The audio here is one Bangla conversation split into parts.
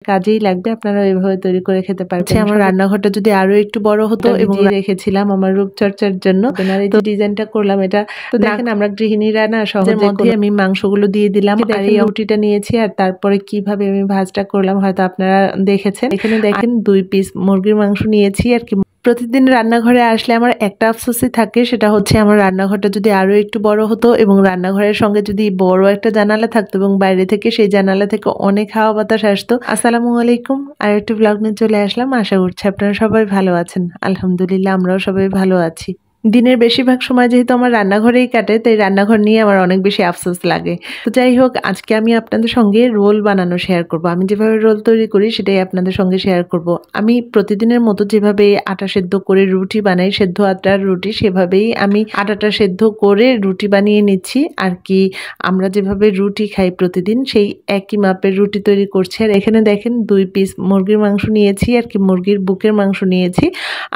কাজেই লাগবে, আপনারা এভাবে তৈরি করে খেতে পারবেন। আমার রান্নাঘরটা যদি আরো একটু বড় হতো এবং রেখেছিলাম আমার রূপচর্চার জন্য, আর এই যে ডিজাইনটা করলাম এটা তো দেখেন আমরা গৃহিণীরা না সহজের মধ্যে আমি মাংসগুলো দিয়ে দিলাম আর এই রুটিটা নিয়েছি আর তারপরে কিভাবে আমি ভাজটা করলাম হয়তো আপনারা দেখেছেন। এখানে দেখেন 2 পিস মুরগির মাংস নিয়েছি আর কি। প্রতিদিন রান্নাঘরে আসলে আমার একটা আফসোসই থাকে, সেটা হচ্ছে আমার রান্নাঘরটা যদি আরো একটু বড় হতো এবং রান্নাঘরের সঙ্গে যদি বড় একটা জানালা থাকতো এবং বাইরে থেকে সেই জানালা থেকে অনেক হাওয়া বাতাস আসতো। আসসালামু আলাইকুম, আর একটু ব্লগ নিয়ে চলে আসলাম। আশা করছি আপনারা সবাই ভালো আছেন। আলহামদুলিল্লাহ আমরাও সবাই ভালো আছি। দিনের বেশিরভাগ সময় যেহেতু আমার রান্নাঘরেই কাটে, তাই রান্নাঘর নিয়ে আমার অনেক বেশি আফসোস লাগে। তো যাই হোক, আজকে আমি আপনাদের সঙ্গে রোল বানানো শেয়ার করব। আমি যেভাবে রোল তৈরি করি সেটাই আপনাদের সঙ্গে শেয়ার করব। আমি প্রতিদিনের মতো যেভাবে আটা সেদ্ধ করে রুটি বানাই, সেদ্ধ আটার রুটি, সেভাবেই আমি আটাটা সেদ্ধ করে রুটি বানিয়ে নিচ্ছি আর কি। আমরা যেভাবে রুটি খাই প্রতিদিন, সেই একই মাপের রুটি তৈরি করছি। আর এখানে দেখেন 2 পিস মুরগির মাংস নিয়েছি আর কি, মুরগির বুকের মাংস নিয়েছি।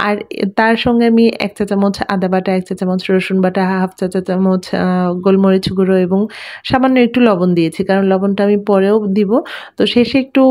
আর তার সঙ্গে আমি 1 চা চামচ আদা বাটা, 1 চা চামচ রসুন বাটা, হাফ চা চামচ গোলমরিচ গুঁড়ো এবং সামান্য একটু লবণ দিয়েছি, কারণ লবণটা আমি পরেও দিব। তো শেষে একটু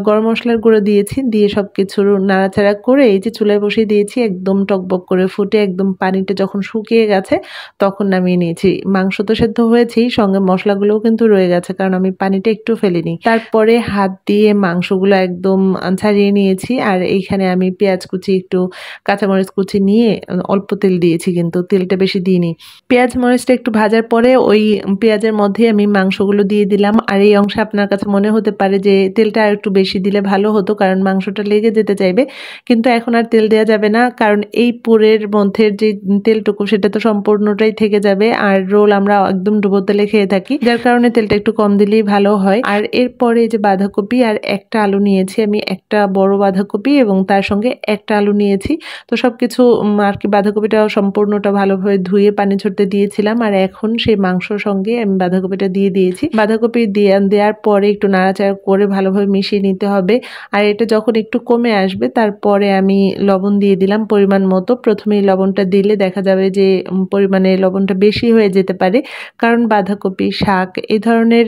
গরম মশলার গুঁড়ো দিয়েছি, দিয়ে সব কিছু নাড়াচাড়া করে এই যে চুলায় বসিয়ে দিয়েছি, একদম টকবক করে ফুটে একদম পানিটা যখন শুকিয়ে গেছে তখন নামিয়ে নিয়েছি। মাংস তো সেদ্ধ হয়েছেই, সঙ্গে মশলাগুলোও কিন্তু রয়ে গেছে, কারণ আমি পানিটা একটু ফেলিনি। তারপরে হাত দিয়ে মাংসগুলো একদম ছাড়িয়ে নিয়েছি। আর এইখানে আমি পেঁয়াজ কুচি, একটু কাঁচামরিচ কুচি নিয়ে অল্প তেল দিয়েছি, কিন্তু তেলটা বেশি দিইনি। পেঁয়াজ মরিচটা একটু ভাজার পরে ওই পেঁয়াজের মধ্যে আমি মাংসগুলো দিয়ে দিলাম। আর এই অংশে আপনার কাছে মনে হতে পারে যে তেলটা আর একটু বেশি দিলে ভালো হতো, কারণ মাংসটা লেগে যেতে চাইবে, কিন্তু এখন আর তেল দেওয়া যাবে না, কারণ এই পুরের মধ্যে যে তেলটুকু সেটা তো সম্পূর্ণটাই থেকে যাবে। আর রোল আমরা একদম ডুবো তেলে খেয়ে থাকি, যার কারণে তেলটা একটু কম দিলেই ভালো হয়। আর এরপরে যে বাঁধাকপি আর একটা আলু নিয়েছি আমি, একটা বড় বাঁধাকপি এবং তার সঙ্গে একটা আলু নিয়েছি। তো সবকিছু আর কি বাঁধাকপিটা সম্পূর্ণটা ভালোভাবে ধুয়ে পানি ঝরতে দিয়েছিলাম। আর এখন সেই মাংসর সঙ্গে আমি বাঁধাকপিটা দিয়ে দিয়েছি। বাঁধাকপি দেওয়ার পরে একটু নাড়াচাড়া করে ভালোভাবে মিশিয়ে নিতে হবে। আর এটা যখন একটু কমে আসবে তারপরে আমি লবণ দিয়ে দিলাম পরিমাণ মতো। প্রথমেই লবণটা দিলে দেখা যাবে যে পরিমাণে লবণটা বেশি হয়ে যেতে পারে, কারণ বাঁধাকপি, শাক এই ধরনের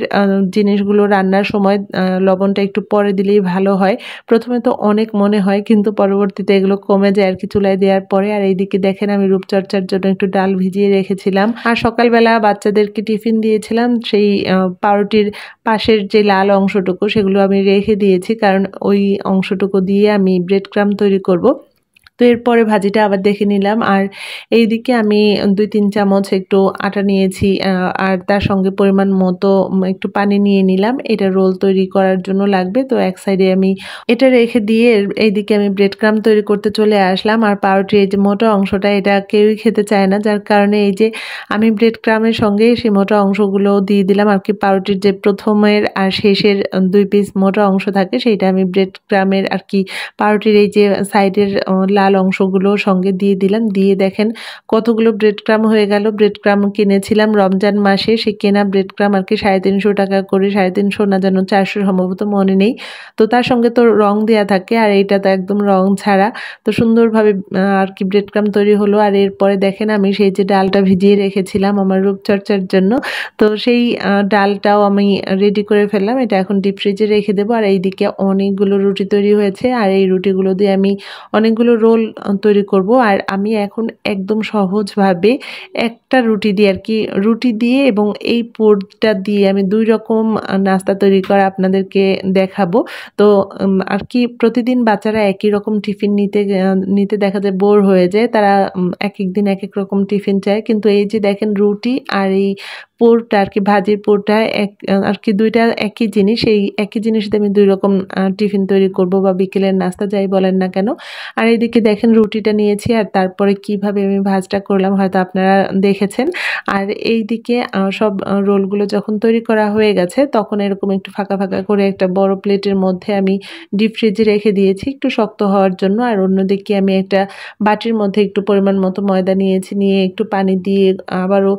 জিনিসগুলো রান্নার সময় লবণটা একটু পরে দিলেই ভালো হয়। প্রথমে তো অনেক মনে হয়, কিন্তু পরবর্তীতে এগুলো কমে যায় আর কি চুলায় দেওয়ার পরে। আর এইদিকে দেখেন আমি রূপচর্চার জন্য একটু ডাল ভিজিয়ে রেখেছিলাম। আর সকালবেলা বাচ্চাদেরকে টিফিন দিয়েছিলাম, সেই পাউরুটির পাশের যে লাল অংশটুকু সেগুলো আমি রেখে দিয়েছি, কারণ ওই অংশটুকু দিয়ে আমি ব্রেড ক্রাম্ব তৈরি করব। তো এরপরে ভাজিটা আবার দেখে নিলাম। আর এইদিকে আমি 2-3 চামচ একটু আটা নিয়েছি আর তার সঙ্গে পরিমাণ মতো একটু পানি নিয়ে নিলাম। এটা রোল তৈরি করার জন্য লাগবে। তো এক সাইডে আমি এটা রেখে দিয়ে এইদিকে আমি ব্রেড ক্রাম্ব তৈরি করতে চলে আসলাম। আর পাউরুটির এই যে মোটা অংশটা এটা কেউই খেতে চায় না, যার কারণে এই যে আমি ব্রেড ক্রাম্বের সঙ্গে সেই মোটা অংশগুলো দিয়ে দিলাম আর কি। পাউরুটির যে প্রথমের আর শেষের 2 পিস মোটা অংশ থাকে সেইটা আমি ব্রেড ক্রাম্বের আর কি পাউরুটির এই যে সাইডের লাল অংশগুলো সঙ্গে দিয়ে দিলাম। দিয়ে দেখেন কতগুলো ব্রেড ক্রাম্ব হয়ে গেল। ব্রেড ক্রাম্ব কিনেছিলাম রমজান মাসে, সে কেনা ব্রেড ক্রাম্ব আর কি 350 টাকা করে, 350 না যেন 400 সম্ভবত, মনে নেই। তো তার সঙ্গে তো রং দেয়া থাকে, আর এইটা তো একদম রং ছাড়া। তো সুন্দরভাবে আর কি ব্রেড ক্রাম্ব তৈরি হলো। আর এরপরে দেখেন আমি সেই যে ডালটা ভিজিয়ে রেখেছিলাম আমার রূপচর্চার জন্য, তো সেই ডালটাও আমি রেডি করে ফেললাম। এটা এখন ডিপ ফ্রিজে রেখে দেবো। আর এইদিকে অনেকগুলো রুটি তৈরি হয়েছে, আর এই রুটিগুলো দিয়ে আমি অনেকগুলো রোল তৈরি করব। আর আমি এখন একদম সহজভাবে একটা রুটি দিয়ে আর কি, রুটি দিয়ে এবং এই পুরটা দিয়ে আমি 2 রকম নাস্তা তৈরি করা আপনাদেরকে দেখাবো। তো আর কি প্রতিদিন বাচ্চারা একই রকম টিফিন নিতে দেখা যায় বোর হয়ে যায়, তারা এক এক দিন এক এক রকম টিফিন চায়। কিন্তু এই যে দেখেন রুটি আর এই পোরটা আর কি, ভাজির পোরটা এক আর কি, দুইটা একই জিনিস। এই একই জিনিস দিয়ে আমি 2 রকম টিফিন তৈরি করব বা বিকেলের নাস্তা যাই বলেন না কেন। আর এইদিকে দেখেন রুটিটা নিয়েছি আর তারপরে কিভাবে আমি ভাজটা করলাম হয়তো আপনারা দেখেছেন। আর এইদিকে সব রোলগুলো যখন তৈরি করা হয়ে গেছে তখন এরকম একটু ফাঁকা ফাঁকা করে একটা বড় প্লেটের মধ্যে আমি ডিপ ফ্রিজে রেখে দিয়েছি একটু শক্ত হওয়ার জন্য। আর অন্যদিকে আমি একটা বাটির মধ্যে একটু পরিমাণ মতো ময়দা নিয়েছি, নিয়ে একটু পানি দিয়ে আবারও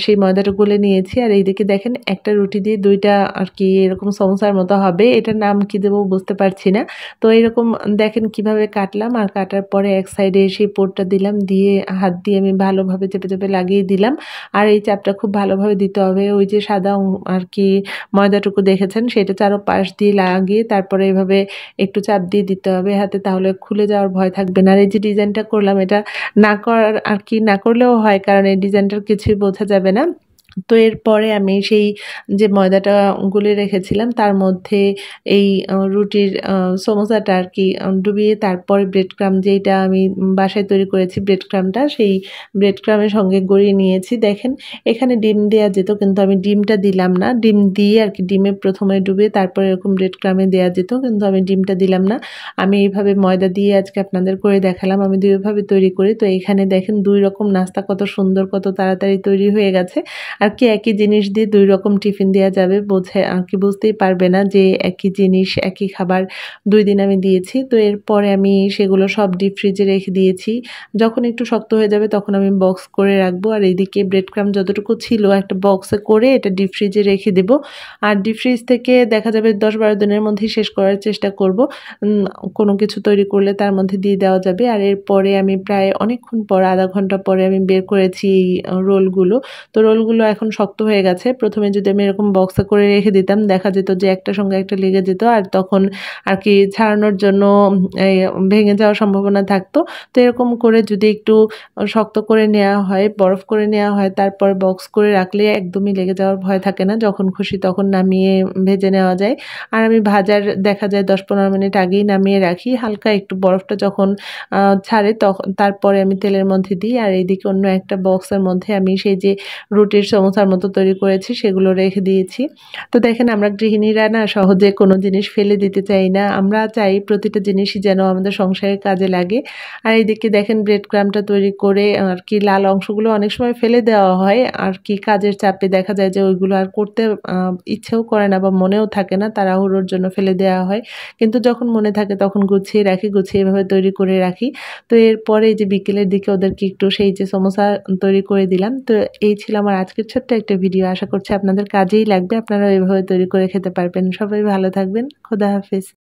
সেই ময়দাটা গুলে নিয়েছি। আর এইদিকে দেখেন একটা রুটি দিয়ে ২ টা আর কি এরকম সমোসার মতো হবে। এটার নাম কি দেবো বুঝতে পারছি না। তো এরকম দেখেন কিভাবে কাটলাম, আর কাটার পরে এক সাইডে সেই পুরটা দিলাম, দিয়ে হাত দিয়ে আমি ভালোভাবে চেপে, চেপে লাগিয়ে দিলাম। আর এই চাপটা খুব ভালোভাবে দিতে হবে। ওই যে সাদা আর কি ময়দাটুকু দেখেছেন সেটা চারপাশ দিয়ে লাগিয়ে তারপরে এভাবে একটু চাপ দিয়ে দিতে হবে হাতে, তাহলে খুলে যাওয়ার ভয় থাকবে না। আর এই যে ডিজাইনটা করলাম, এটা না করার আর কি না করলেও হয়, কারণ এই ডিজাইনটার কিছুই বোঝা যাবে না। তো এরপরে আমি সেই যে ময়দাটা গুলে রেখেছিলাম তার মধ্যে এই রুটির সমোসাটা আর কি ডুবিয়ে তারপরে ব্রেড ক্রাম, যেইটা আমি বাসায় তৈরি করেছি ব্রেড ক্রামটা, সেই ব্রেড ক্রামের সঙ্গে গড়িয়ে নিয়েছি। দেখেন এখানে ডিম দেওয়া যেত, কিন্তু আমি ডিমটা দিলাম না। ডিম দিয়ে আর কি ডিমে প্রথমে ডুবিয়ে তারপরে এরকম ব্রেড ক্রামে দেওয়া যেত, কিন্তু আমি ডিমটা দিলাম না। আমি এইভাবে ময়দা দিয়ে আজকে আপনাদের করে দেখালাম। আমি দুইভাবে তৈরি করি। তো এখানে দেখেন ২ রকম নাস্তা কত সুন্দর, কত তাড়াতাড়ি তৈরি হয়ে গেছে। আর কি একই জিনিস দিয়ে ২ রকম টিফিন দেওয়া যাবে, বোঝে আর কি বুঝতেই পারবে না যে একই জিনিস একই খাবার ২ দিন আমি দিয়েছি। তো এরপরে আমি সেগুলো সব ডিপ ফ্রিজে রেখে দিয়েছি। যখন একটু শক্ত হয়ে যাবে তখন আমি বক্স করে রাখবো। আর এইদিকে ব্রেড ক্রাম্ব যতটুকু ছিল একটা বক্সে করে এটা ডিপ ফ্রিজে রেখে দেব। আর ডিপ ফ্রিজ থেকে দেখা যাবে ১০-১২ দিনের মধ্যেই শেষ করার চেষ্টা করব। কোনো কিছু তৈরি করলে তার মধ্যে দিয়ে দেওয়া যাবে। আর এরপরে আমি প্রায় অনেকক্ষণ পর, আধা ঘন্টা পরে আমি বের করেছি এই রোলগুলো। তো রোলগুলো এখন শক্ত হয়ে গেছে। প্রথমে যদি আমি এরকম বক্সে করে রেখে দিতাম, দেখা যেত যে একটার সঙ্গে একটা লেগে যেত, আর তখন আর কি ছাড়ানোর জন্য এই ভেঙে যাওয়ার সম্ভাবনা থাকতো। তো এরকম করে যদি একটু শক্ত করে নেওয়া হয়, বরফ করে নেওয়া হয়, তারপর বক্স করে রাখলে একদমই লেগে যাওয়ার ভয় থাকে না। যখন খুশি তখন নামিয়ে ভেজে নেওয়া যায়। আর আমি ভাজার দেখা যায় ১০-১৫ মিনিট আগেই নামিয়ে রাখি। হালকা একটু বরফটা যখন ছাড়ে তখন তারপরে আমি তেলের মধ্যে দিই। আর এইদিকে অন্য একটা বক্সের মধ্যে আমি সেই যে রুটির সমোসার মতো তৈরি করেছি সেগুলো রেখে দিয়েছি। তো দেখেন আমরা গৃহিণীরা না সহজে কোনো জিনিস ফেলে দিতে চাই না। আমরা চাই প্রতিটা জিনিসই যেন আমাদের সংসারে কাজে লাগে। আর এইদিকে দেখেন ব্রেড ক্রাম্বটা তৈরি করে আর কি লাল অংশগুলো অনেক সময় ফেলে দেওয়া হয়। আর কি কাজের চাপে দেখা যায় যে ওইগুলো আর করতে ইচ্ছেও করে না বা মনেও থাকে না, তাড়াহুড়োর জন্য ফেলে দেওয়া হয়। কিন্তু যখন মনে থাকে তখন গুছিয়ে রাখি, গুছিয়ে এভাবে তৈরি করে রাখি। তো এরপরে এই যে বিকেলের দিকে ওদেরকে একটু সেই যে সমোসা তৈরি করে দিলাম। তো এই ছিল আমার আজকের ছোট্ট একটা ভিডিও। আশা করছি আপনাদের কাজেই লাগবে। আপনারা এভাবে তৈরি করে খেতে পারবেন। সবাই ভালো থাকবেন। খোদা হাফেজ।